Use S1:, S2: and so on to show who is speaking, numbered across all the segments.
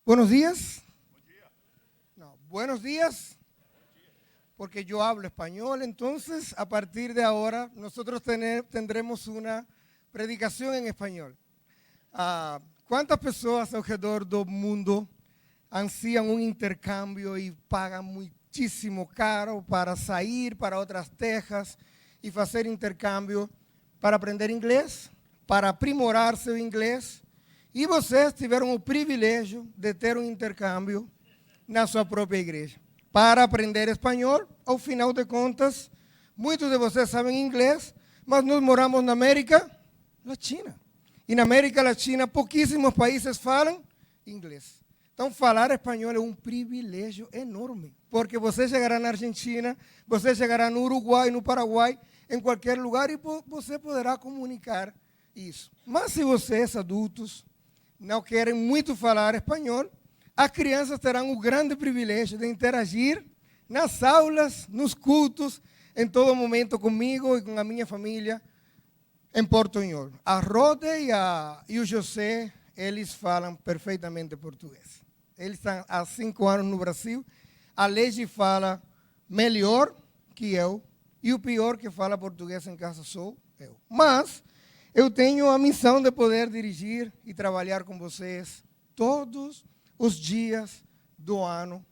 S1: Buenos días. No, buenos días. Porque yo hablo español, entonces a partir de ahora nosotros tendremos una predicación en español. ¿Cuántas pessoas ao redor do mundo anseiam um intercâmbio e pagam muitíssimo caro para sair para outras terras e fazer intercâmbio para aprender inglês, para aprimorar seu inglês? E vocês tiveram o privilégio de ter um intercâmbio na sua própria igreja para aprender espanhol. Ao final de contas, muitos de vocês sabem inglês, mas nós moramos na América Latina. E na América Latina, pouquíssimos países falam inglês. Então, falar espanhol é um privilégio enorme, porque você chegará na Argentina, você chegará no Uruguai, no Paraguai, em qualquer lugar, e você poderá comunicar isso. Mas se vocês, adultos, não querem muito falar espanhol, as crianças terão o grande privilégio de interagir nas aulas, nos cultos, em todo momento comigo e com a minha família, em portunhol. A Rode e o José, eles falam perfeitamente português. Eles estão há 5 anos no Brasil. A Legi fala melhor que eu, e o pior que fala português em casa sou eu. Mas eu tenho a missão de poder dirigir e trabalhar com vocês todos os dias do ano,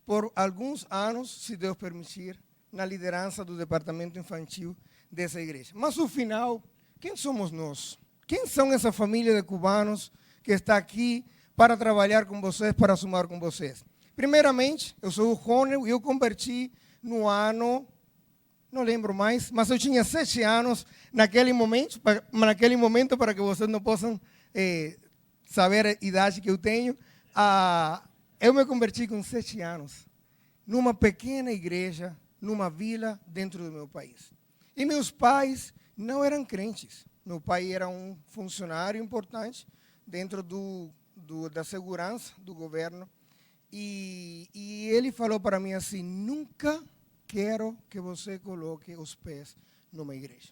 S1: por alguns anos, se Deus permitir, na liderança do departamento infantil dessa igreja. Mas no final, quem somos nós? Quem são essa família de cubanos que está aqui para trabalhar com vocês, para somar com vocês? Primeiramente, eu sou o Rony e eu converti no ano, não lembro mais, mas eu tinha 7 anos naquele momento, para que vocês não possam saber a idade que eu tenho. Eu me converti com 7 anos, numa pequena igreja, numa vila dentro do meu país. E meus pais não eram crentes. Meu pai era um funcionário importante dentro da segurança do governo. E ele falou para mim assim: nunca quero que você coloque os pés numa igreja.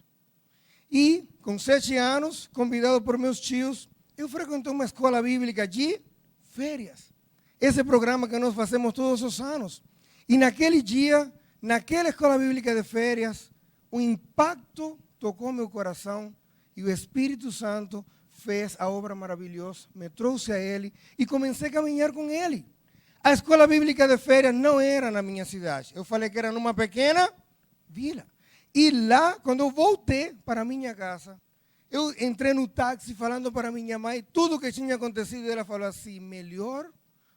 S1: E, com 7 anos, convidado por meus tios, eu frequentei uma escola bíblica de férias. Esse programa que nós fazemos todos os anos. E naquele dia, naquela escola bíblica de férias, o impacto tocou meu coração e o Espírito Santo fez a obra maravilhosa, me trouxe a ele e comecei a caminhar com ele. A escola bíblica de férias não era na minha cidade. Eu falei que era numa pequena vila. E lá, quando eu voltei para a minha casa, eu entrei no táxi falando para minha mãe tudo o que tinha acontecido. E ela falou assim: melhor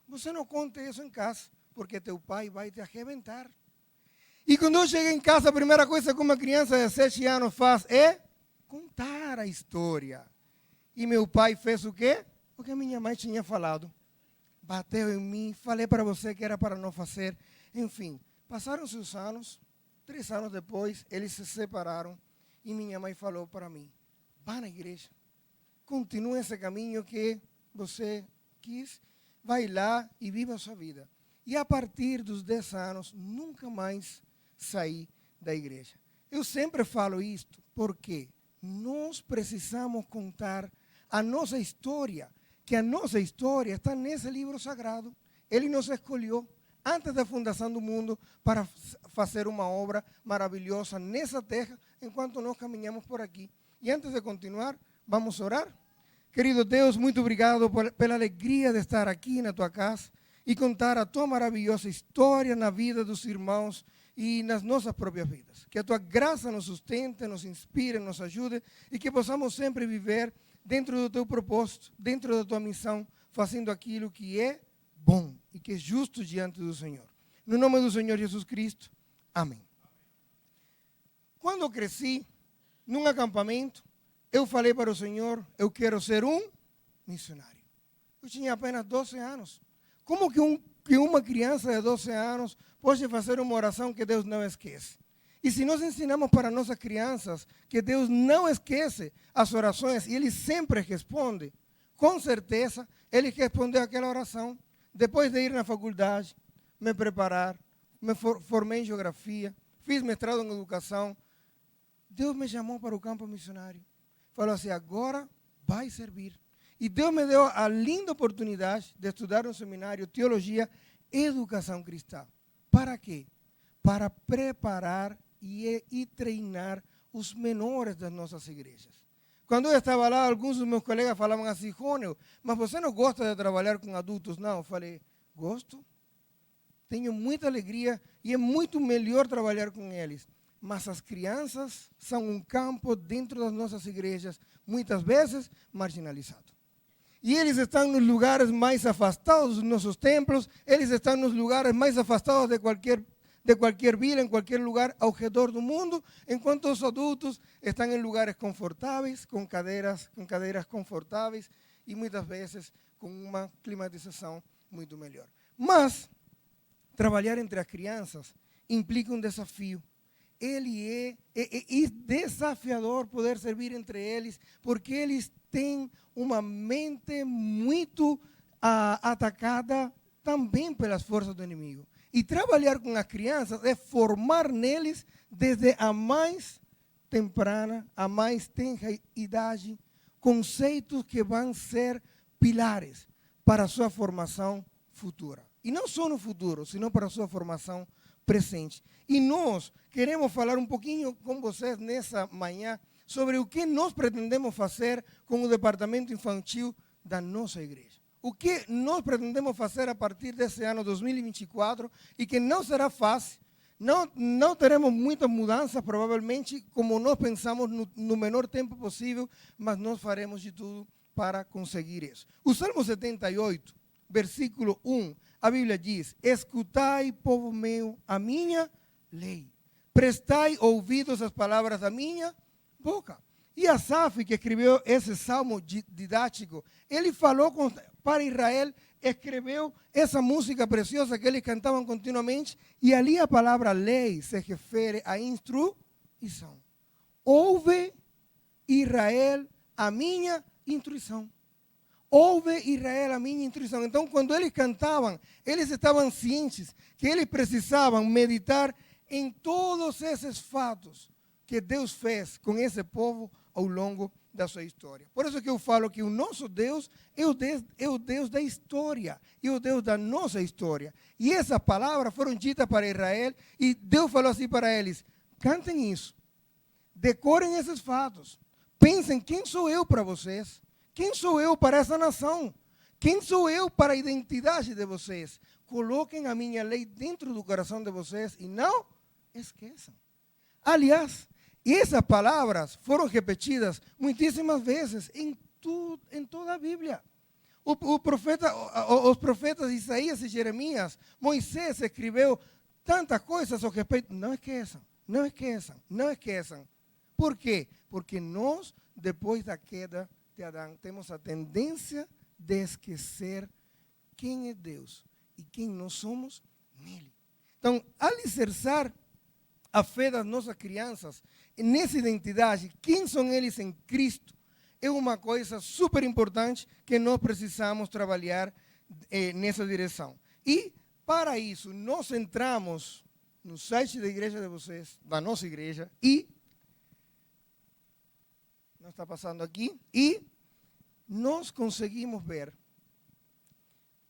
S1: você não conte isso em casa, porque teu pai vai te arrebentar. E quando eu cheguei em casa, a primeira coisa que uma criança de 7 anos faz é contar a história. E meu pai fez o quê? O que a minha mãe tinha falado. Bateu em mim, falei para você que era para não fazer. Enfim, passaram-se os anos, 3 anos depois, eles se separaram. E minha mãe falou para mim: vá na igreja, continue esse caminho que você quis, vai lá e viva a sua vida. E a partir dos 10 anos, nunca mais saí da igreja. Eu sempre falo isto porque nós precisamos contar a nossa história, que a nossa história está nesse livro sagrado. Ele nos escolheu antes da fundação do mundo para fazer uma obra maravilhosa nessa terra, enquanto nós caminhamos por aqui. E antes de continuar, vamos orar. Querido Deus, muito obrigado pela alegria de estar aqui na tua casa e contar a tua maravilhosa história na vida dos irmãos e nas nossas próprias vidas. Que a tua graça nos sustente, nos inspire, nos ajude e que possamos sempre viver dentro do teu propósito, dentro da tua missão, fazendo aquilo que é bom e que é justo diante do Senhor. No nome do Senhor Jesus Cristo, amém. Quando eu cresci, num acampamento, eu falei para o Senhor: eu quero ser um missionário. Eu tinha apenas 12 anos. Como que uma criança de 12 anos pode fazer uma oração que Deus não esquece? E se nós ensinamos para nossas crianças que Deus não esquece as orações e Ele sempre responde, com certeza Ele respondeu aquela oração. Depois de ir na faculdade, me preparar, me formei em geografia, fiz mestrado em educação, Deus me chamou para o campo missionário. Falou assim: agora vai servir. E Deus me deu a linda oportunidade de estudar no seminário Teologia e Educação Cristã. Para quê? Para preparar e treinar os menores das nossas igrejas. Quando eu estava lá, alguns dos meus colegas falavam assim: Rônel, mas você não gosta de trabalhar com adultos? Não, eu falei, gosto. Tenho muita alegria e é muito melhor trabalhar com eles. Mas as crianças são um campo dentro das nossas igrejas, muitas vezes marginalizado. E eles estão nos lugares mais afastados dos nossos templos, eles estão nos lugares mais afastados de qualquer vila, em qualquer lugar ao redor do mundo, enquanto os adultos estão em lugares confortáveis, com cadeiras confortáveis e muitas vezes com uma climatização muito melhor. Mas trabalhar entre as crianças implica um desafio. É desafiador poder servir entre eles, porque eles têm uma mente muito atacada também pelas forças do inimigo. E trabalhar com as crianças é formar neles, desde a mais temprana, a mais tenra idade, conceitos que vão ser pilares para a sua formação futura. E não só no futuro, senão para a sua formação presente. E nós queremos falar um pouquinho com vocês nessa manhã sobre o que nós pretendemos fazer com o departamento infantil da nossa igreja. O que nós pretendemos fazer a partir desse ano 2024 e que não será fácil, não teremos muitas mudanças, provavelmente, como nós pensamos no menor tempo possível, mas nós faremos de tudo para conseguir isso. O Salmo 78, versículo 1, a Bíblia diz: escutai, povo meu, a minha lei. Prestai ouvidos às palavras da minha boca. E Asaf, que escreveu esse salmo didático, ele falou para Israel, escreveu essa música preciosa que eles cantavam continuamente, e ali a palavra lei se refere à instrução. Ouve, Israel, a minha instrução. Ouve, Israel, a minha instrução. Então, quando eles cantavam, eles estavam cientes que eles precisavam meditar em todos esses fatos que Deus fez com esse povo ao longo da sua história. Por isso que eu falo que o nosso Deus é o Deus da história, e o Deus da nossa história. E essas palavras foram ditas para Israel, e Deus falou assim para eles: cantem isso, decorem esses fatos, pensem quem sou eu para vocês, quem sou eu para essa nação, quem sou eu para a identidade de vocês. Coloquem a minha lei dentro do coração de vocês e não esqueçam. Aliás, essas palavras foram repetidas muitíssimas vezes em toda a Bíblia. Os profetas Isaías e Jeremias, Moisés escreveu tantas coisas ao respeito. Não esqueçam, não esqueçam, não esqueçam. Por quê? Porque nós, depois da queda de Adão, temos a tendência de esquecer quem é Deus e quem nós somos nele. Então, alicerçar a fé das nossas crianças nessa identidade, quem são eles em Cristo, é uma coisa super importante que nós precisamos trabalhar nessa direção. E, para isso, nós entramos no site da igreja de vocês, da nossa igreja, e não está passando aqui, e nós conseguimos ver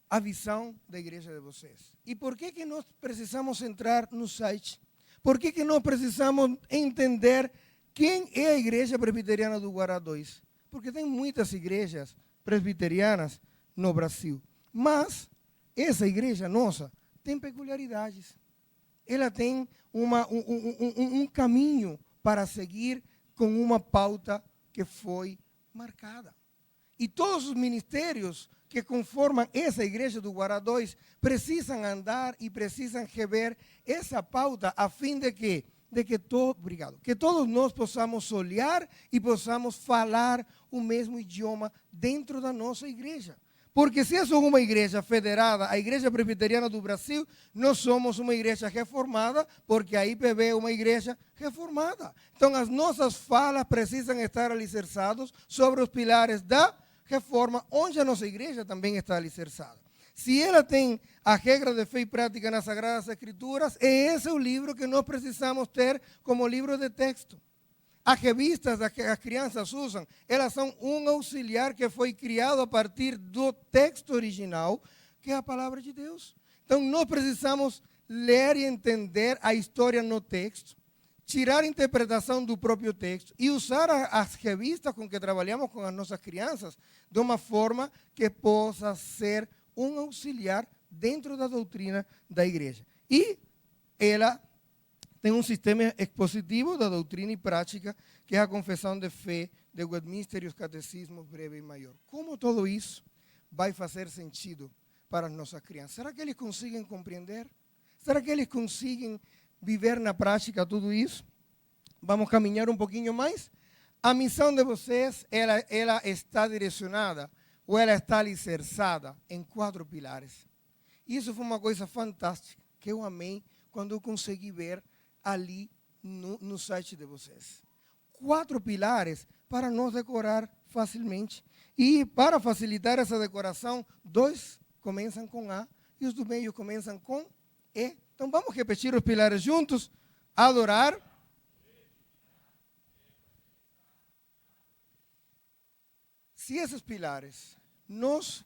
S1: a visão da igreja de vocês. E por que nós precisamos entrar no site? Por que nós precisamos entender quem é a Igreja Presbiteriana do Guará 2? Porque tem muitas igrejas presbiterianas no Brasil. Mas essa igreja nossa tem peculiaridades. Ela tem um caminho para seguir com uma pauta que foi marcada. E todos os ministérios que conformam essa igreja do Guará 2 precisam andar e precisam rever essa pauta a fim de que todos nós possamos olhar e possamos falar o mesmo idioma dentro da nossa igreja. Porque se somos uma igreja federada, a Igreja Presbiteriana do Brasil, nós somos uma igreja reformada, porque a IPB é uma igreja reformada. Então, as nossas falas precisam estar alicerçadas sobre os pilares da reforma, onde a nossa igreja também está alicerçada. Se ela tem a regra de fé e prática nas Sagradas Escrituras, esse é o livro que nós precisamos ter como livro de texto. As revistas que as crianças usam, elas são um auxiliar que foi criado a partir do texto original, que é a palavra de Deus. Então, nós precisamos ler e entender a história no texto, tirar a interpretação do próprio texto e usar as revistas com que trabalhamos com as nossas crianças de uma forma que possa ser um auxiliar dentro da doutrina da igreja. E ela tem um sistema expositivo da doutrina e prática, que é a confissão de fé de Westminster e os catecismos breve e maior. Como tudo isso vai fazer sentido para as nossas crianças? Será que eles conseguem compreender? Será que eles conseguem viver na prática tudo isso? Vamos caminhar um pouquinho mais? A missão de vocês, ela está direcionada, ou ela está alicerçada em 4 pilares. Isso foi uma coisa fantástica, que eu amei quando eu consegui ver ali no site de vocês. 4 pilares para nós decorar facilmente. E para facilitar essa decoração, 2 começam com A e os do meio começam com E. Então vamos repetir os pilares juntos. Adorar. Se esses pilares nós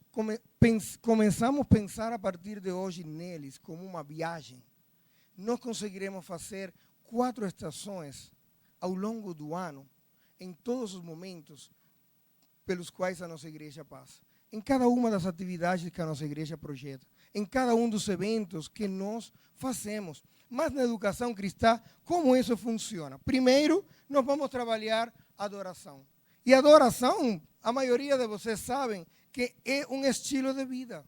S1: começamos a pensar a partir de hoje neles como uma viagem, nós conseguiremos fazer 4 estações ao longo do ano, em todos os momentos pelos quais a nossa igreja passa. Em cada uma das atividades que a nossa igreja projeta, em cada um dos eventos que nós fazemos. Mas na educação cristã, como isso funciona? Primeiro, nós vamos trabalhar adoração. E adoração, a maioria de vocês sabem que é um estilo de vida.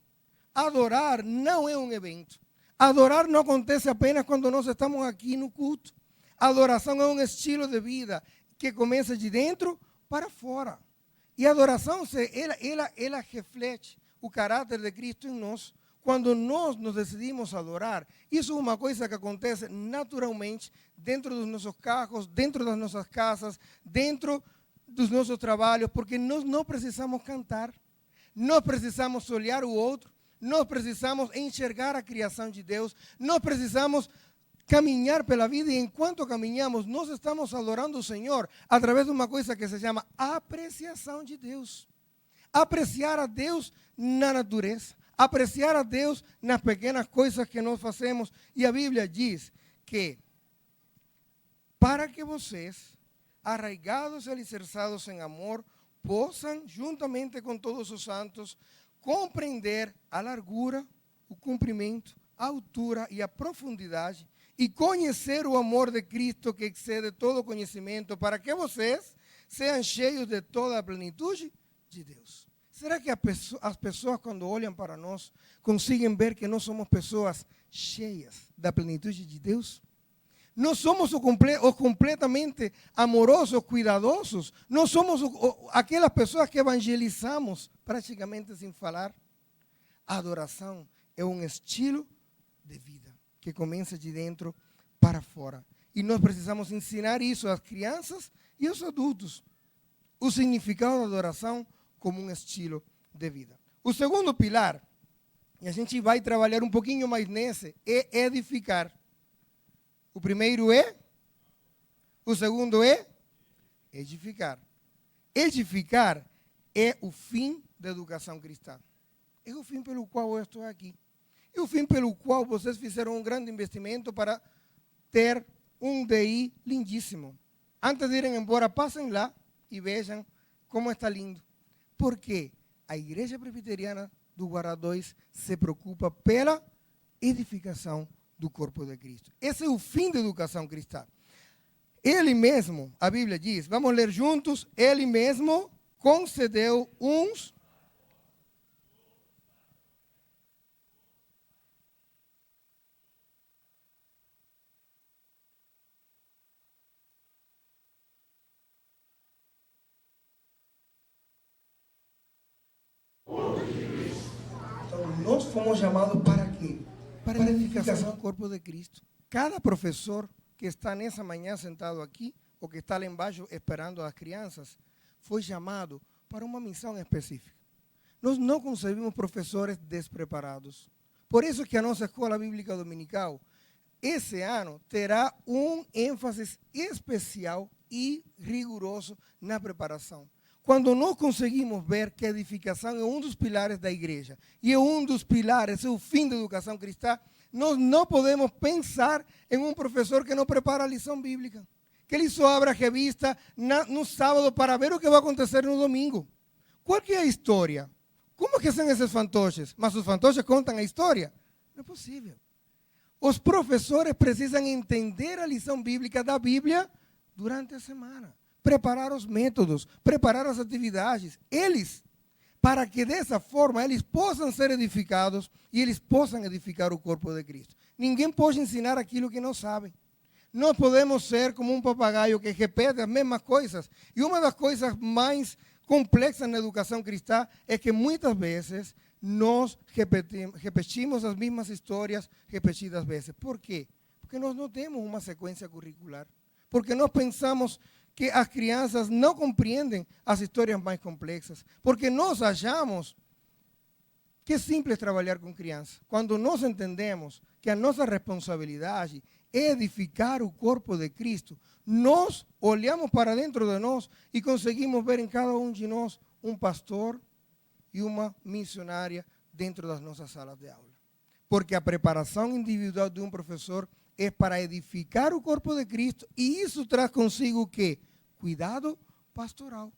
S1: Adorar não é um evento. Adorar não acontece apenas quando nós estamos aqui no culto. A adoração é um estilo de vida que começa de dentro para fora. E a adoração, ela reflete o caráter de Cristo em nós. Quando nós nos decidimos adorar, isso é uma coisa que acontece naturalmente dentro dos nossos carros, dentro das nossas casas, dentro dos nossos trabalhos, porque nós não precisamos cantar, nós precisamos olhar o outro, nós precisamos enxergar a criação de Deus, nós precisamos caminhar pela vida e enquanto caminhamos, nós estamos adorando o Senhor através de uma coisa que se chama apreciação de Deus. Apreciar a Deus na natureza, apreciar a Deus nas pequenas coisas que nós fazemos. E a Bíblia diz que para que vocês, arraigados e alicerçados em amor, possam, juntamente com todos os santos, compreender a largura, o comprimento, a altura e a profundidade e conhecer o amor de Cristo que excede todo conhecimento, para que vocês sejam cheios de toda a plenitude de Deus. Será que as pessoas, quando olham para nós, conseguem ver que nós somos pessoas cheias da plenitude de Deus? Nós somos os completamente amorosos, cuidadosos. Nós somos aquelas pessoas que evangelizamos praticamente sem falar. A adoração é um estilo de vida que começa de dentro para fora. E nós precisamos ensinar isso às crianças e aos adultos. O significado da adoração como um estilo de vida. O segundo pilar, e a gente vai trabalhar um pouquinho mais nesse, é edificar. O primeiro é, o segundo é edificar. Edificar é o fim da educação cristã. É o fim pelo qual eu estou aqui. É o fim pelo qual vocês fizeram um grande investimento para ter um DI lindíssimo. Antes de irem embora, passem lá e vejam como está lindo. Porque a Igreja Presbiteriana do Guará 2 se preocupa pela edificação do corpo de Cristo. Esse é o fim da educação cristã. Ele mesmo, a Bíblia diz, vamos ler juntos, ele mesmo concedeu uns nós fomos chamados para quê? Para a edificação do corpo de Cristo. Cada professor que está nessa manhã sentado aqui, ou que está lá embaixo esperando as crianças, foi chamado para uma missão específica. Nós não concebimos professores despreparados. Por isso que a nossa escola bíblica dominical, esse ano, terá um ênfase especial e rigoroso na preparação. Quando nós conseguimos ver que a edificação é um dos pilares da igreja e é um dos pilares, é o fim da educação cristã, nós não podemos pensar em um professor que não prepara a lição bíblica, que ele só abra a revista no sábado para ver o que vai acontecer no domingo. Qual que é a história? Como que são esses fantoches? Mas os fantoches contam a história? Não é possível. Os professores precisam entender a lição bíblica da Bíblia durante a semana. Preparar os métodos, preparar as atividades. Eles, para que dessa forma eles possam ser edificados e eles possam edificar o corpo de Cristo. Ninguém pode ensinar aquilo que não sabe. Não podemos ser como um papagaio que repete as mesmas coisas. E uma das coisas mais complexas na educação cristã é que muitas vezes nós repetimos as mesmas histórias repetidas vezes. Por quê? Porque nós não temos uma sequência curricular. Porque nós pensamos que as crianças não compreendem as histórias mais complexas. Porque nós achamos que é simples trabalhar com crianças. Quando nós entendemos que a nossa responsabilidade é edificar o corpo de Cristo, nós olhamos para dentro de nós e conseguimos ver em cada um de nós um pastor e uma missionária dentro das nossas salas de aula. Porque a preparação individual de um professor é para edificar o corpo de Cristo e isso traz consigo o quê? Cuidado pastoral.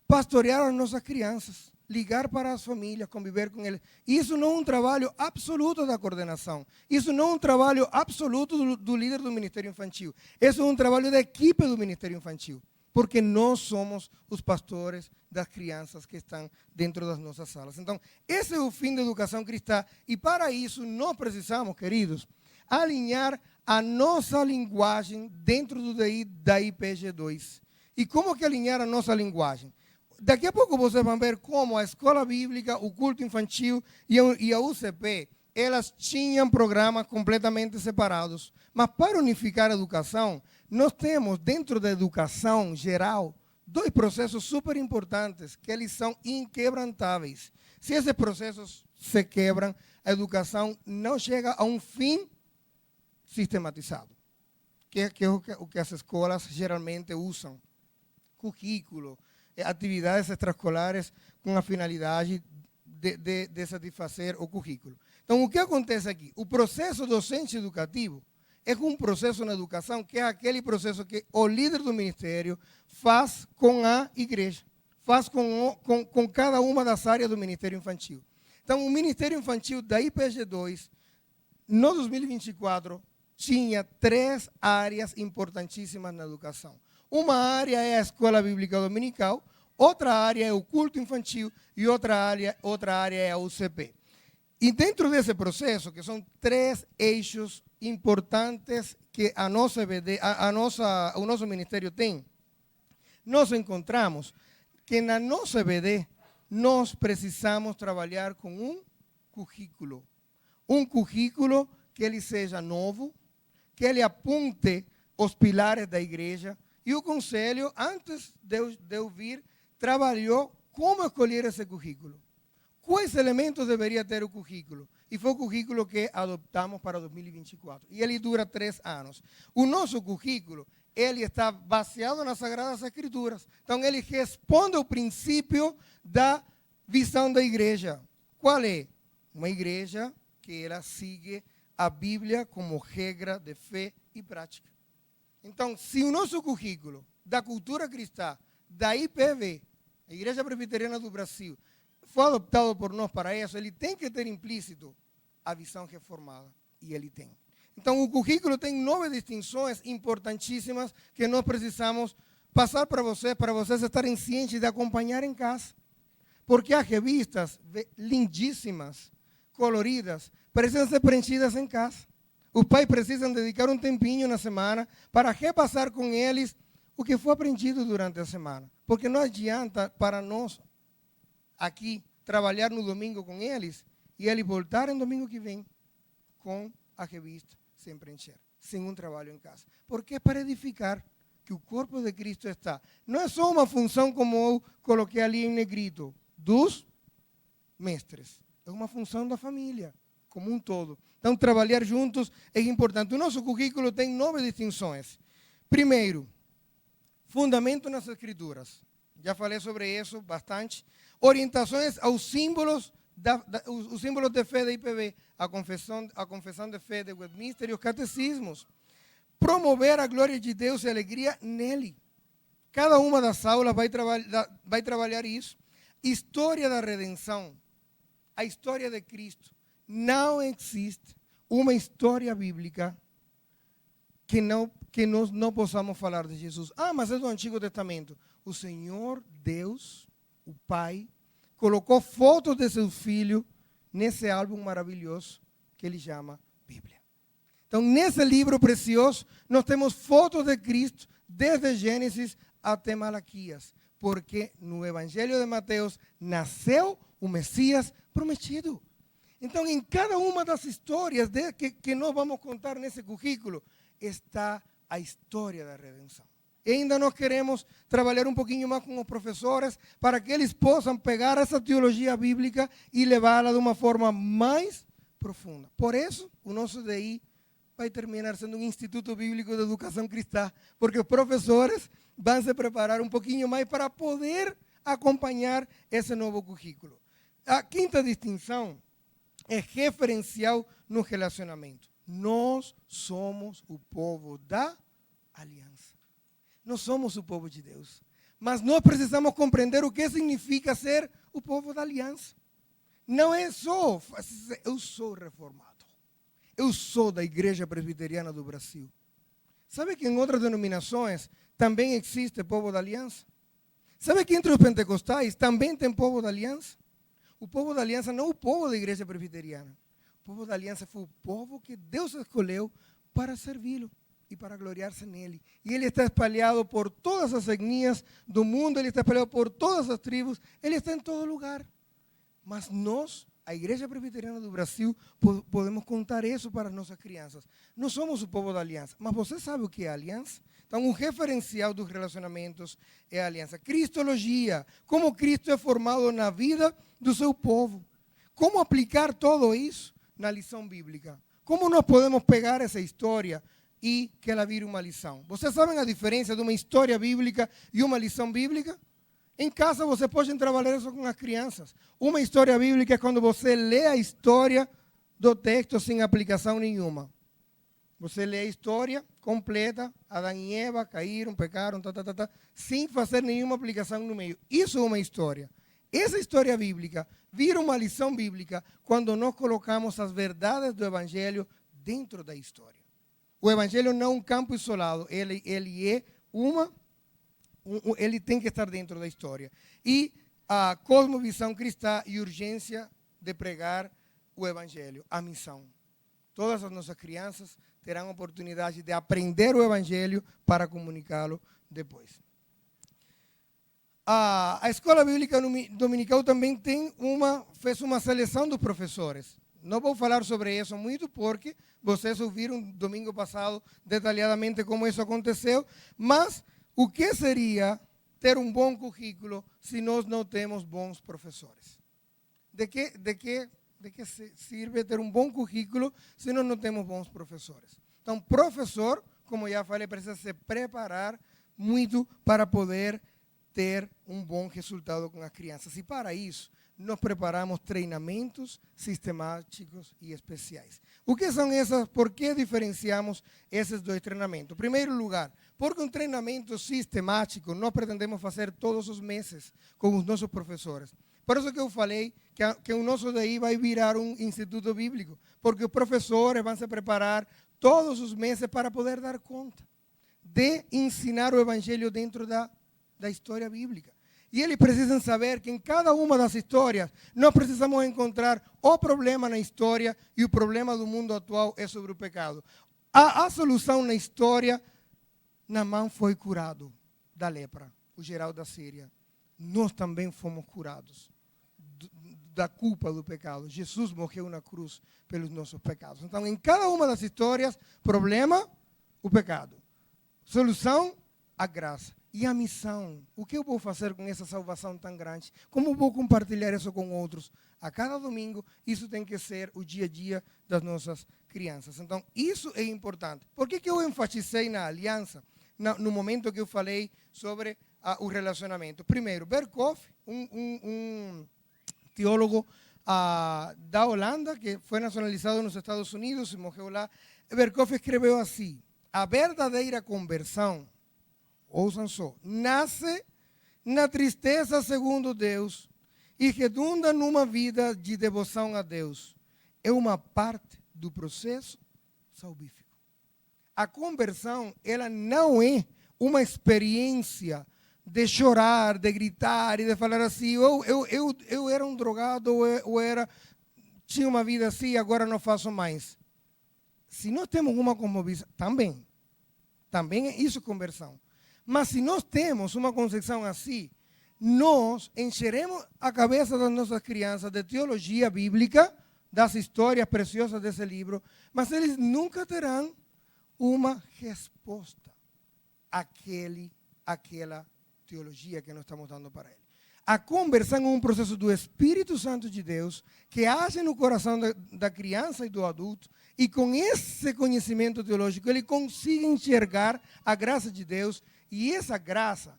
S1: Pastorear as nossas crianças, ligar para as famílias, conviver com eles. Isso não é um trabalho absoluto da coordenação. Isso não é um trabalho absoluto do líder do Ministério Infantil. Isso é um trabalho da equipe do Ministério Infantil. Porque nós somos os pastores das crianças que estão dentro das nossas salas. Então, esse é o fim da educação cristã. E para isso, nós precisamos, queridos, alinhar a nossa linguagem dentro da IPG2. E como que alinhar a nossa linguagem? Daqui a pouco vocês vão ver como a escola bíblica, o culto infantil e a UCP, elas tinham programas completamente separados. Mas para unificar a educação, nós temos dentro da educação geral dois processos super importantes que eles são inquebrantáveis. Se esses processos se quebram, a educação não chega a um fim sistematizado, que é o que as escolas geralmente usam. Currículo, atividades extraescolares com a finalidade de satisfazer o currículo. Então, o que acontece aqui? O processo docente educativo é um processo na educação que é aquele processo que o líder do ministério faz com a igreja, faz com cada uma das áreas do Ministério Infantil. Então, o Ministério Infantil da IPG2, no 2024, tinha 3 áreas importantíssimas na educação. Uma área é a escola bíblica dominical, outra área é o culto infantil e outra área é a UCP. E dentro desse processo, que são 3 eixos importantes que o nosso ministério tem, nós encontramos que na nossa EBD nós precisamos trabalhar com um currículo que ele seja novo, que ele aponte os pilares da igreja. E o conselho, antes de eu vir, trabalhou como escolher esse currículo. Quais elementos deveria ter o currículo? E foi o currículo que adoptamos para 2024. E ele dura 3 anos. O nosso currículo, ele está baseado nas Sagradas Escrituras. Então, ele responde ao princípio da visão da igreja. Qual é? Uma igreja que ela sigue a Bíblia como regra de fé e prática. Então, se o nosso currículo da cultura cristã, da IPV, a Igreja Presbiteriana do Brasil, foi adoptado por nós para isso, ele tem que ter implícito a visão reformada. E ele tem. Então, o currículo tem 9 distinções importantíssimas que nós precisamos passar para vocês estarem cientes de acompanhar em casa. Porque as revistas lindíssimas, coloridas, precisam ser preenchidas em casa. Os pais precisam dedicar um tempinho na semana para repassar com eles o que foi aprendido durante a semana. Porque não adianta para nós aqui trabalhar no domingo com eles e eles voltarem domingo que vem com a revista sem preencher, sem um trabalho em casa. Porque é para edificar que o corpo de Cristo está. Não é só uma função como eu coloquei ali em negrito, dos mestres. É uma função da família, como um todo. Então, trabalhar juntos é importante. O nosso currículo tem 9 distinções. Primeiro, Fundamento nas Escrituras. Já falei sobre isso bastante. Orientações aos símbolos, os símbolos de fé da IPB, a confissão de fé de Westminster e os catecismos. Promover a glória de Deus e a alegria nele. Cada uma das aulas vai trabalhar isso. História da redenção. A história de Cristo. Não existe uma história bíblica que nós não possamos falar de Jesus. Mas é do Antigo Testamento. O Senhor Deus, o Pai, colocou fotos de seu filho nesse álbum maravilhoso que ele chama Bíblia. Então, nesse livro precioso, nós temos fotos de Cristo desde Gênesis até Malaquias, porque no Evangelho de Mateus nasceu o Messias prometido. Então, em cada uma das histórias que nós vamos contar nesse currículo, está a história da redenção. E ainda nós queremos trabalhar um pouquinho mais com os professores para que eles possam pegar essa teologia bíblica e levá-la de uma forma mais profunda. Por isso, o nosso DI vai terminar sendo um Instituto Bíblico de Educação Cristã, porque os professores vão se preparar um pouquinho mais para poder acompanhar esse novo currículo. A quinta distinção é referencial no relacionamento. Nós somos o povo da aliança. Nós somos o povo de Deus. Mas nós precisamos compreender o que significa ser o povo da aliança. Não é só, eu sou reformado. Eu sou da Igreja Presbiteriana do Brasil. Sabe que em outras denominações também existe povo da aliança? Sabe que entre os pentecostais também tem povo da aliança? O povo da aliança não é o povo da Igreja Presbiteriana. O povo da aliança foi o povo que Deus escolheu para servi-lo e para gloriar-se nele. E ele está espalhado por todas as etnias do mundo, ele está espalhado por todas as tribos, ele está em todo lugar. Mas nós, a Igreja Presbiteriana do Brasil, podemos contar isso para as nossas crianças. Nós somos o povo da aliança, mas você sabe o que é a aliança? Então, um referencial dos relacionamentos é a aliança. Cristologia, como Cristo é formado na vida do seu povo. Como aplicar tudo isso na lição bíblica? Como nós podemos pegar essa história e que ela vire uma lição? Vocês sabem a diferença de uma história bíblica e uma lição bíblica? Em casa você pode trabalhar isso com as crianças. Uma história bíblica é quando você lê a história do texto sem aplicação nenhuma. Você lê a história completa, Adão e Eva caíram, pecaram, sem fazer nenhuma aplicação no meio. Isso é uma história. Essa história bíblica vira uma lição bíblica quando nós colocamos as verdades do Evangelho dentro da história. O Evangelho não é um campo isolado, ele é ele tem que estar dentro da história. E a cosmovisão cristã e urgência de pregar o Evangelho, a missão. Todas as nossas crianças terão a oportunidade de aprender o Evangelho para comunicá-lo depois. A Escola Bíblica Dominical também fez uma seleção dos professores. Não vou falar sobre isso muito, porque vocês ouviram domingo passado detalhadamente como isso aconteceu, mas o que seria ter um bom currículo se nós não temos bons professores? De que serve ter um bom currículo se nós não temos bons professores? Então, professor, como já falei, precisa se preparar muito para poder ter um bom resultado com as crianças. E para isso, nós preparamos treinamentos sistemáticos e especiais. O que são essas? Por que diferenciamos esses dois treinamentos? Em primeiro lugar, porque um treinamento sistemático nós pretendemos fazer todos os meses com os nossos professores. Por isso que eu falei que o nosso DI vai virar um instituto bíblico, porque os professores vão se preparar todos os meses para poder dar conta de ensinar o Evangelho dentro da história bíblica. E eles precisam saber que em cada uma das histórias nós precisamos encontrar o problema na história, e o problema do mundo atual é sobre o pecado. A solução na história, Naamã foi curado da lepra, o geral da Síria. Nós também fomos curados da culpa do pecado. Jesus morreu na cruz pelos nossos pecados. Então, em cada uma das histórias, problema, o pecado. Solução, a graça. E a missão, o que eu vou fazer com essa salvação tão grande? Como eu vou compartilhar isso com outros? A cada domingo, isso tem que ser o dia a dia das nossas crianças. Então, isso é importante. Por que eu enfatizei na aliança? no momento que eu falei sobre o relacionamento. Primeiro, Berkhof, um teólogo da Holanda, que foi nacionalizado nos Estados Unidos e morreu lá. Berkhof escreveu assim: a verdadeira conversão, ouçam só, nasce na tristeza segundo Deus e redunda numa vida de devoção a Deus. É uma parte do processo salvífico. A conversão, ela não é uma experiência de chorar, de gritar e de falar assim, eu era um drogado, tinha uma vida assim, agora não faço mais. Se nós temos uma comoção, também é isso conversão. Mas se nós temos uma concepção assim, nós encheremos a cabeça das nossas crianças de teologia bíblica, das histórias preciosas desse livro, mas eles nunca terão uma resposta àquela teologia que nós estamos dando para ele. A conversão é um processo do Espírito Santo de Deus que age no coração da criança e do adulto, e com esse conhecimento teológico ele consegue enxergar a graça de Deus, e essa graça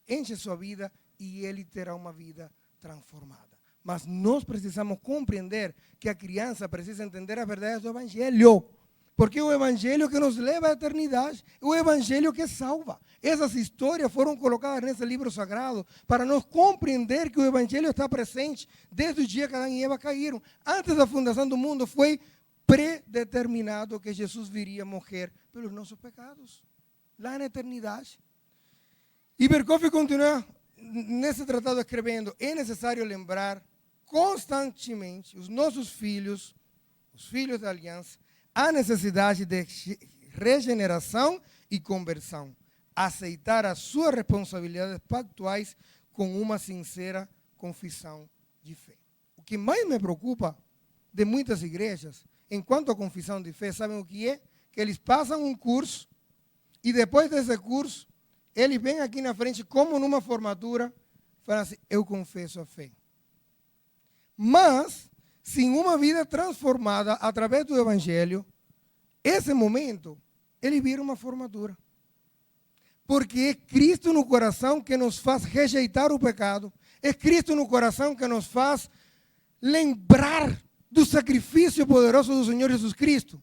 S1: enche sua vida e ele terá uma vida transformada. Mas nós precisamos compreender que a criança precisa entender a verdade do Evangelho. Porque é o Evangelho que nos leva à eternidade, é o Evangelho que salva. Essas histórias foram colocadas nesse livro sagrado para nós compreender que o Evangelho está presente desde o dia que Adão e Eva caíram. Antes da fundação do mundo foi predeterminado que Jesus viria morrer pelos nossos pecados, lá na eternidade. E Berkhof continua nesse tratado escrevendo: é necessário lembrar constantemente os nossos filhos, os filhos da aliança, a necessidade de regeneração e conversão, aceitar as suas responsabilidades pactuais com uma sincera confissão de fé. O que mais me preocupa de muitas igrejas, enquanto a confissão de fé, sabem o que é? Que eles passam um curso e depois desse curso, eles vêm aqui na frente, como numa formatura, falam assim: eu confesso a fé. Mas, sem uma vida transformada através do Evangelho, esse momento, ele vira uma formatura. Porque é Cristo no coração que nos faz rejeitar o pecado. É Cristo no coração que nos faz lembrar do sacrifício poderoso do Senhor Jesus Cristo.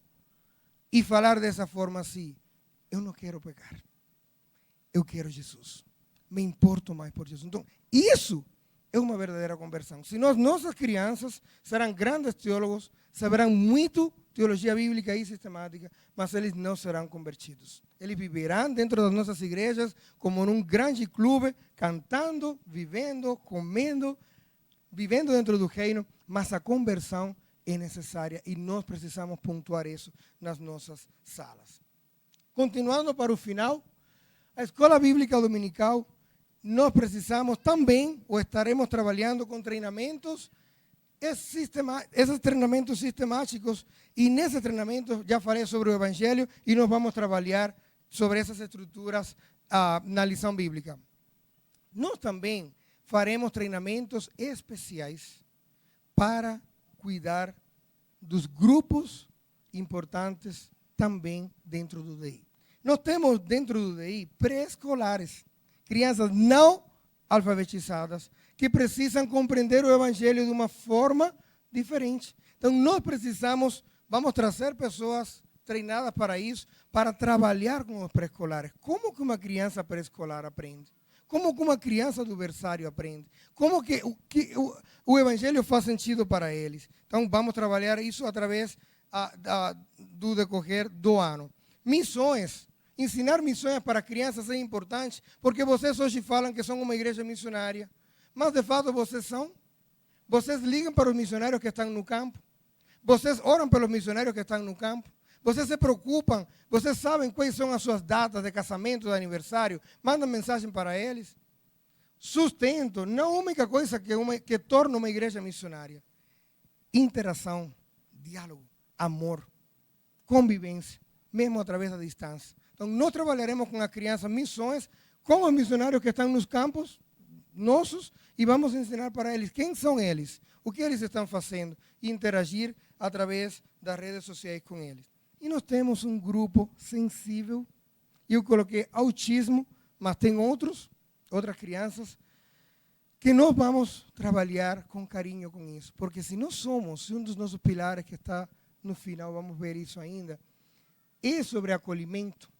S1: E falar dessa forma assim: eu não quero pecar. Eu quero Jesus. Me importo mais por Jesus. Então, isso é uma verdadeira conversão. Se nossas crianças serão grandes teólogos, saberão muito teologia bíblica e sistemática, mas eles não serão convertidos. Eles viverão dentro das nossas igrejas como num grande clube, cantando, vivendo, comendo, vivendo dentro do reino, mas a conversão é necessária e nós precisamos pontuar isso nas nossas salas. Continuando para o final, a escola bíblica dominical, nós precisamos também, ou estaremos trabalhando com treinamentos, esses treinamentos sistemáticos, e nesse treinamento já falei sobre o Evangelho e nós vamos trabalhar sobre essas estruturas na lição bíblica. Nós também faremos treinamentos especiais para cuidar dos grupos importantes também dentro do DI. Nós temos dentro do DI pré-escolares, crianças não alfabetizadas, que precisam compreender o Evangelho de uma forma diferente. Então, nós vamos trazer pessoas treinadas para isso, para trabalhar com os pré-escolares. Como que uma criança pré-escolar aprende? Como que uma criança do berçário aprende? Como que o Evangelho faz sentido para eles? Então, vamos trabalhar isso através do decorrer do ano. Missões. Ensinar missões para crianças é importante, porque vocês hoje falam que são uma igreja missionária, mas de fato vocês são. Vocês ligam para os missionários que estão no campo, vocês oram pelos missionários que estão no campo, vocês se preocupam, vocês sabem quais são as suas datas de casamento, de aniversário, mandam mensagem para eles. Sustento, não a única coisa que torna uma igreja missionária. Interação, diálogo, amor, convivência, mesmo através da distância. Então, nós trabalharemos com as crianças missões, com os missionários que estão nos campos nossos, e vamos ensinar para eles quem são eles, o que eles estão fazendo, e interagir através das redes sociais com eles. E nós temos um grupo sensível E eu coloquei autismo, mas tem outras crianças que nós vamos trabalhar com carinho com isso. Porque se nós somos, um dos nossos pilares que está no final, vamos ver isso ainda, é sobre acolhimento.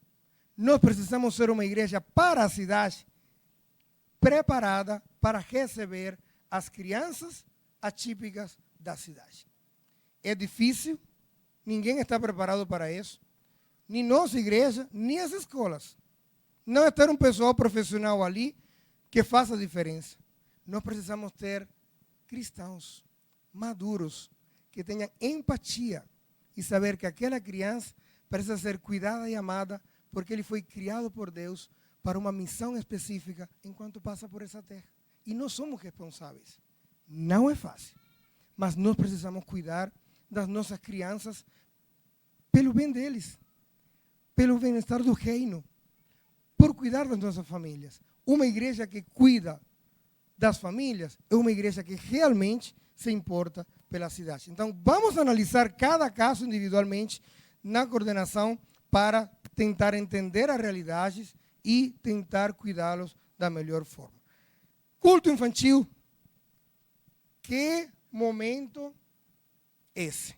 S1: Nós precisamos ser uma igreja para a cidade, preparada para receber as crianças atípicas da cidade. É difícil, ninguém está preparado para isso, nem nossa igreja, nem as escolas. Não é ter um pessoal profissional ali que faça a diferença. Nós precisamos ter cristãos maduros, que tenham empatia e saber que aquela criança precisa ser cuidada e amada, porque ele foi criado por Deus para uma missão específica enquanto passa por essa terra. E nós somos responsáveis. Não é fácil, mas nós precisamos cuidar das nossas crianças pelo bem deles, pelo bem-estar do reino, por cuidar das nossas famílias. Uma igreja que cuida das famílias é uma igreja que realmente se importa pela cidade. Então, vamos analisar cada caso individualmente na coordenação para tentar entender as realidades e tentar cuidá-los da melhor forma. Culto infantil. Que momento esse?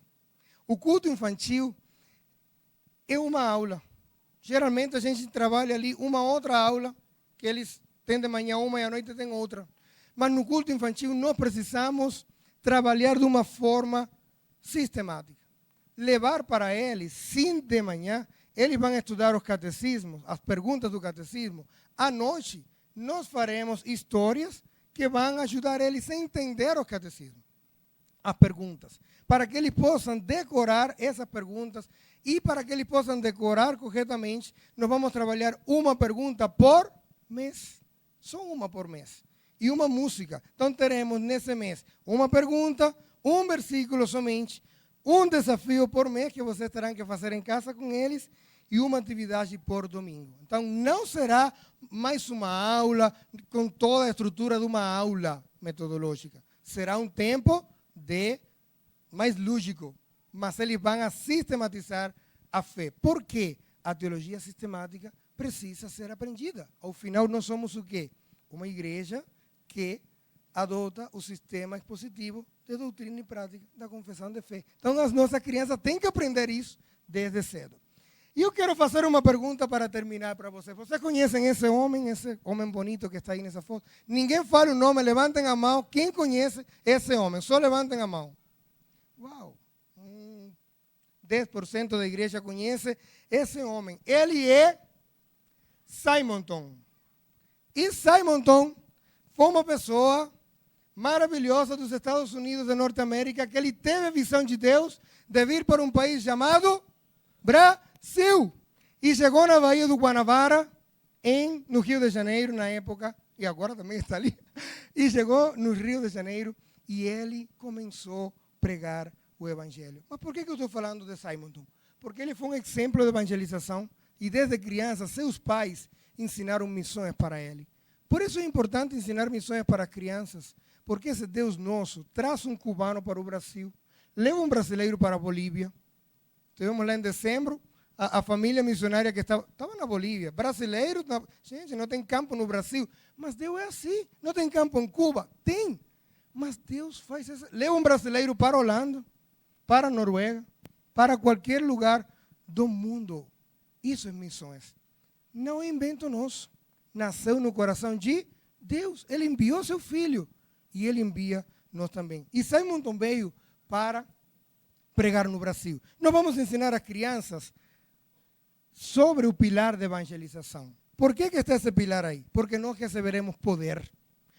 S1: O culto infantil é uma aula. Geralmente a gente trabalha ali uma outra aula, que eles têm de manhã uma e à noite tem outra. Mas no culto infantil nós precisamos trabalhar de uma forma sistemática. Levar para eles, sim, de manhã, eles vão estudar os catecismos, as perguntas do catecismo. À noite, nós faremos histórias que vão ajudar eles a entender os catecismos, as perguntas, para que eles possam decorar essas perguntas e para que eles possam decorar corretamente, nós vamos trabalhar uma pergunta por mês, só uma por mês, e uma música. Então teremos nesse mês uma pergunta, um versículo somente, um desafio por mês que vocês terão que fazer em casa com eles e uma atividade por domingo. Então não será mais uma aula com toda a estrutura de uma aula metodológica. Será um tempo mais lúdico, mas eles vão a sistematizar a fé. Por quê? A teologia sistemática precisa ser aprendida. Ao final, nós somos o quê? Uma igreja que adota o sistema expositivo de doutrina e prática da confissão de fé. Então, as nossas crianças têm que aprender isso desde cedo. E eu quero fazer uma pergunta para terminar para vocês. Vocês conhecem esse homem bonito que está aí nessa foto? Ninguém fala o nome, levantem a mão. Quem conhece esse homem? Só levantem a mão. Uau! 10% da igreja conhece esse homem. Ele é Simonton. E Simonton foi uma pessoa maravilhosa dos Estados Unidos de Norte-América, que ele teve a visão de Deus de vir para um país chamado Brasil. E chegou na Baía do Guanabara, no Rio de Janeiro, na época, e agora também está ali. E chegou no Rio de Janeiro e ele começou a pregar o Evangelho. Mas por que eu estou falando de Simonton? Porque ele foi um exemplo de evangelização e desde criança seus pais ensinaram missões para ele. Por isso é importante ensinar missões para crianças, porque esse Deus nosso traz um cubano para o Brasil, leva um brasileiro para a Bolívia. Tivemos lá em dezembro a família missionária que estava na Bolívia. Brasileiros, gente, não tem campo no Brasil, mas Deus é assim. Não tem campo em Cuba? Tem. Mas Deus faz isso. Leva um brasileiro para a Holanda, para a Noruega, para qualquer lugar do mundo. Isso é missões. Não é invento nosso. Nasceu no coração de Deus. Ele enviou seu filho e ele envia nós também. E Simonton veio para pregar no Brasil. Nós vamos ensinar às crianças sobre o pilar de evangelização. Por que está esse pilar aí? Porque nós receberemos poder.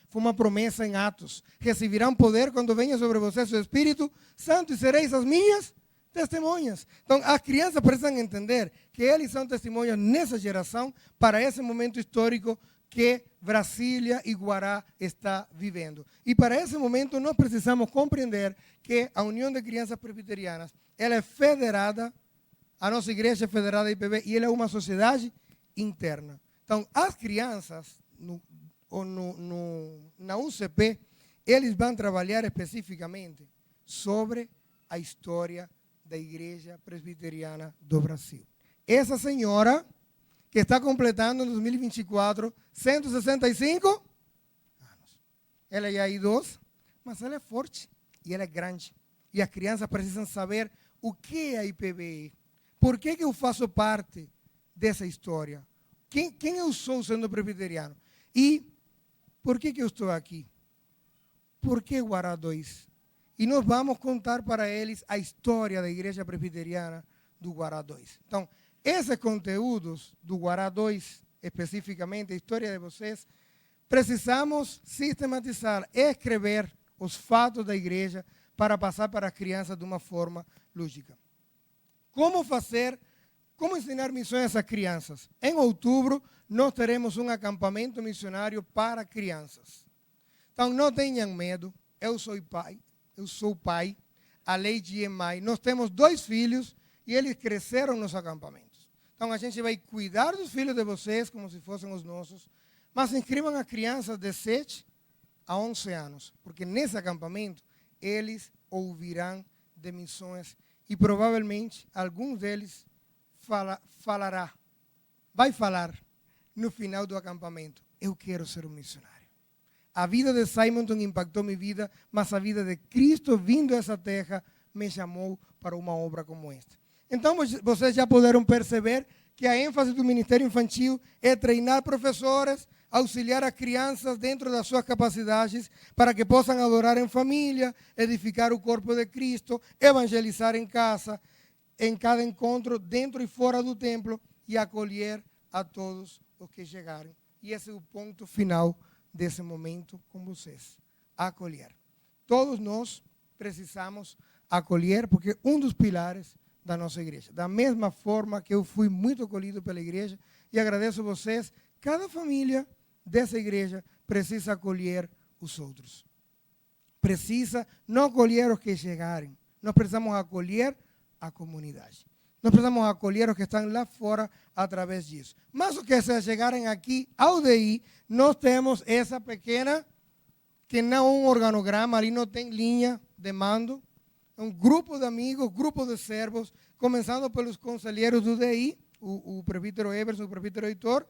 S1: Foi uma promessa em Atos. Recebirão poder quando venha sobre vocês o Espírito Santo e sereis as minhas testemunhas. Então, as crianças precisam entender que eles são testemunhas nessa geração para esse momento histórico que Brasília e Guará está vivendo. E para esse momento nós precisamos compreender que a União de Crianças Presbiterianas, ela é federada, a nossa igreja é federada à IPB e ela é uma sociedade interna. Então, as crianças na UCP, eles vão trabalhar especificamente sobre a história da Igreja Presbiteriana do Brasil. Essa senhora que está completando em 2024 165 anos. Ela já é idosa, mas ela é forte e ela é grande. E as crianças precisam saber o que é a IPBE. Por que eu faço parte dessa história? Quem eu sou sendo presbiteriano? E por que eu estou aqui? Por que Guará 2? E nós vamos contar para eles a história da Igreja Presbiteriana do Guará 2. Então, esses conteúdos do Guará 2, especificamente a história de vocês, precisamos sistematizar, escrever os fatos da igreja para passar para as crianças de uma forma lógica. Como fazer, como ensinar missões a essas crianças? Em outubro, nós teremos um acampamento missionário para crianças. Então, não tenham medo, eu sou pai, a Lady e Mai. Nós temos 2 filhos e eles cresceram nos acampamentos. Então, a gente vai cuidar dos filhos de vocês como se fossem os nossos, mas inscrevam as crianças de 7 a 11 anos, porque nesse acampamento eles ouvirão de missões e provavelmente alguns deles vai falar no final do acampamento: eu quero ser um missionário. A vida de Simonton impactou minha vida, mas a vida de Cristo vindo a essa terra me chamou para uma obra como esta. Então, vocês já puderam perceber que a ênfase do Ministério Infantil é treinar professores, auxiliar as crianças dentro das suas capacidades para que possam adorar em família, edificar o corpo de Cristo, evangelizar em casa, em cada encontro, dentro e fora do templo, e acolher a todos os que chegarem. E esse é o ponto final desse momento com vocês: acolher. Todos nós precisamos acolher, porque um dos pilares da nossa igreja. Da mesma forma que eu fui muito acolhido pela igreja, e agradeço a vocês, cada família dessa igreja precisa acolher os outros. Precisa não acolher os que chegarem, nós precisamos acolher a comunidade. Nós precisamos acolher os que estão lá fora através disso. Mas os que se chegarem aqui ao DI, nós temos essa pequena, que não é um organograma, ali não tem linha de mando, é um grupo de amigos, grupo de servos, começando pelos conselheiros do DI, o presbítero Everson, o presbítero Heitor,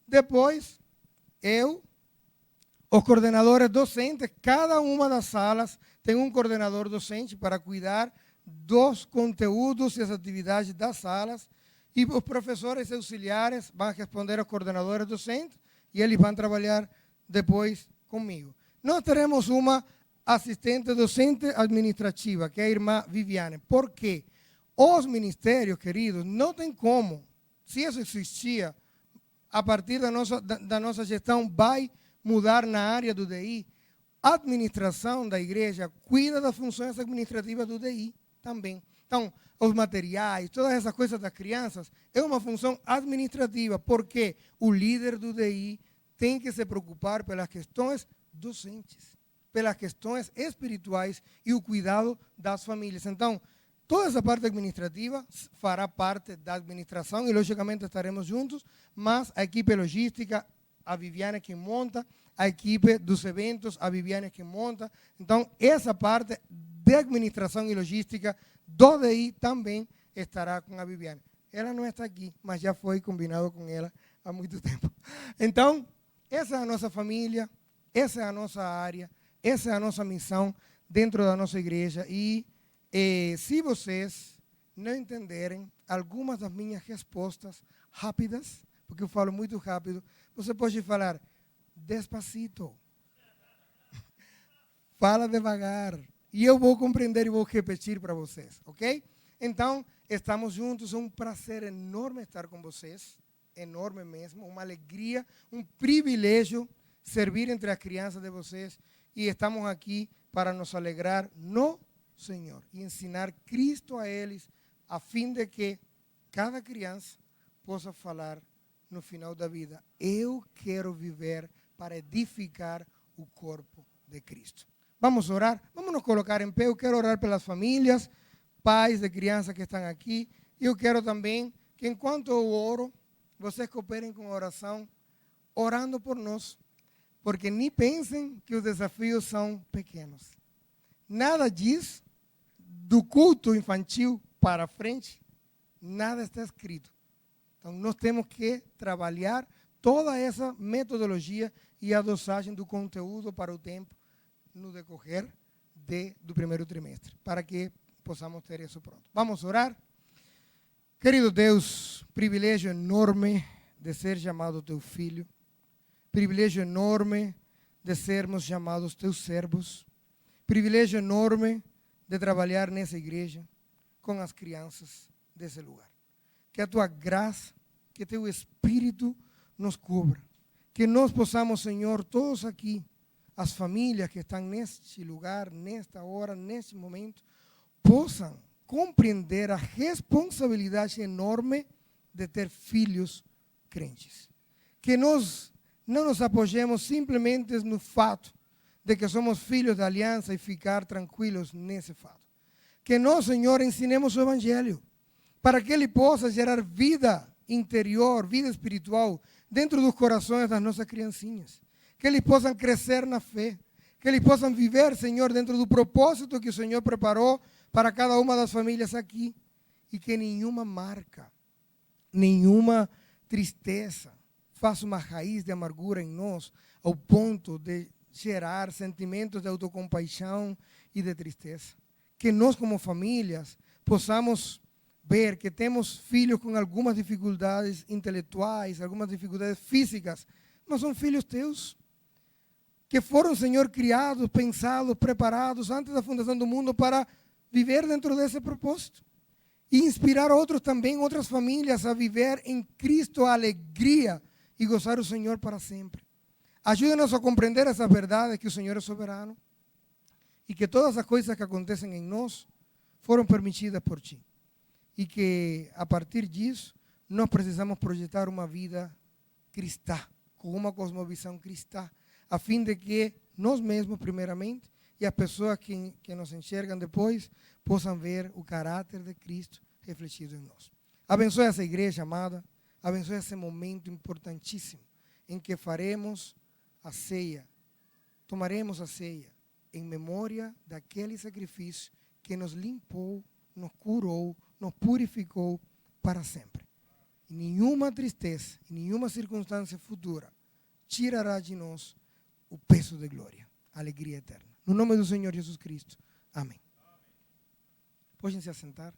S1: depois eu, os coordenadores docentes, cada uma das salas tem um coordenador docente para cuidar dos conteúdos e as atividades das salas, e os professores auxiliares vão responder aos coordenadores docentes e eles vão trabalhar depois comigo. Nós teremos uma assistente docente administrativa, que é a irmã Viviane. Por quê? Os ministérios, queridos, não tem como, se isso existia, a partir da nossa gestão, vai mudar na área do DI. A administração da igreja cuida das funções administrativas do DI também. Então, os materiais, todas essas coisas das crianças, é uma função administrativa, porque o líder do DI tem que se preocupar pelas questões docentes, pelas questões espirituais e o cuidado das famílias. Então, toda essa parte administrativa fará parte da administração e, logicamente, estaremos juntos, mas a equipe logística, a Viviane que monta, a equipe dos eventos, a Viviane que monta. Então, essa parte de administração e logística do DI também estará com a Viviane. Ela não está aqui, mas já foi combinado com ela há muito tempo. Então, essa é a nossa família, essa é a nossa área, essa é a nossa missão dentro da nossa igreja. E se vocês não entenderem algumas das minhas respostas rápidas, porque eu falo muito rápido, você pode falar despacito. Fala devagar. E eu vou compreender e vou repetir para vocês, ok? Então, estamos juntos. É um prazer enorme estar com vocês. Enorme mesmo. Uma alegria, um privilégio servir entre as crianças de vocês. E estamos aqui para nos alegrar no Senhor e ensinar Cristo a eles, a fim de que cada criança possa falar no final da vida: eu quero viver para edificar o corpo de Cristo. Vamos orar? Vamos nos colocar em pé. Eu quero orar pelas famílias, pais de crianças que estão aqui. E eu quero também que, enquanto eu oro, vocês cooperem com a oração, orando por nós. Porque nem pensem que os desafios são pequenos. Nada diz do culto infantil para frente, nada está escrito. Então, nós temos que trabalhar toda essa metodologia e a dosagem do conteúdo para o tempo no decorrer do primeiro trimestre, para que possamos ter isso pronto. Vamos orar? Querido Deus, privilégio enorme de ser chamado teu filho, privilégio enorme de sermos chamados teus servos, privilégio enorme de trabalhar nessa igreja com as crianças desse lugar. Que a tua graça, que teu Espírito nos cubra, que nós possamos, Senhor, todos aqui, as famílias que estão neste lugar, nesta hora, neste momento, possam compreender a responsabilidade enorme de ter filhos crentes. Que nós não nos apoiemos simplesmente no fato de que somos filhos da aliança e ficar tranquilos nesse fato. Que nós, Senhor, ensinemos o Evangelho, para que ele possa gerar vida interior, vida espiritual, dentro dos corações das nossas criancinhas. Que eles possam crescer na fé, que eles possam viver, Senhor, dentro do propósito que o Senhor preparou para cada uma das famílias aqui. E que nenhuma marca, nenhuma tristeza faça uma raiz de amargura em nós, ao ponto de gerar sentimentos de autocompaixão e de tristeza. Que nós, como famílias, possamos ver que temos filhos com algumas dificuldades intelectuais, algumas dificuldades físicas, mas são filhos teus, que foram, Senhor, criados, pensados, preparados antes da fundação do mundo para viver dentro desse propósito. E inspirar outros também, outras famílias, a viver em Cristo a alegria e gozar o Senhor para sempre. Ajuda-nos a compreender essa verdade, que o Senhor é soberano e que todas as coisas que acontecem em nós foram permitidas por Ti. E que, a partir disso, nós precisamos projetar uma vida cristã, com uma cosmovisão cristã, a fim de que nós mesmos, primeiramente, e as pessoas que nos enxergam depois, possam ver o caráter de Cristo refletido em nós. Abençoe essa igreja amada, abençoe esse momento importantíssimo em que faremos a ceia, tomaremos a ceia em memória daquele sacrifício que nos limpou, nos curou, nos purificou para sempre. E nenhuma tristeza, nenhuma circunstância futura tirará de nós o peso de glória, a alegria eterna. No nome do Senhor Jesus Cristo. Amém. Podem se assentar.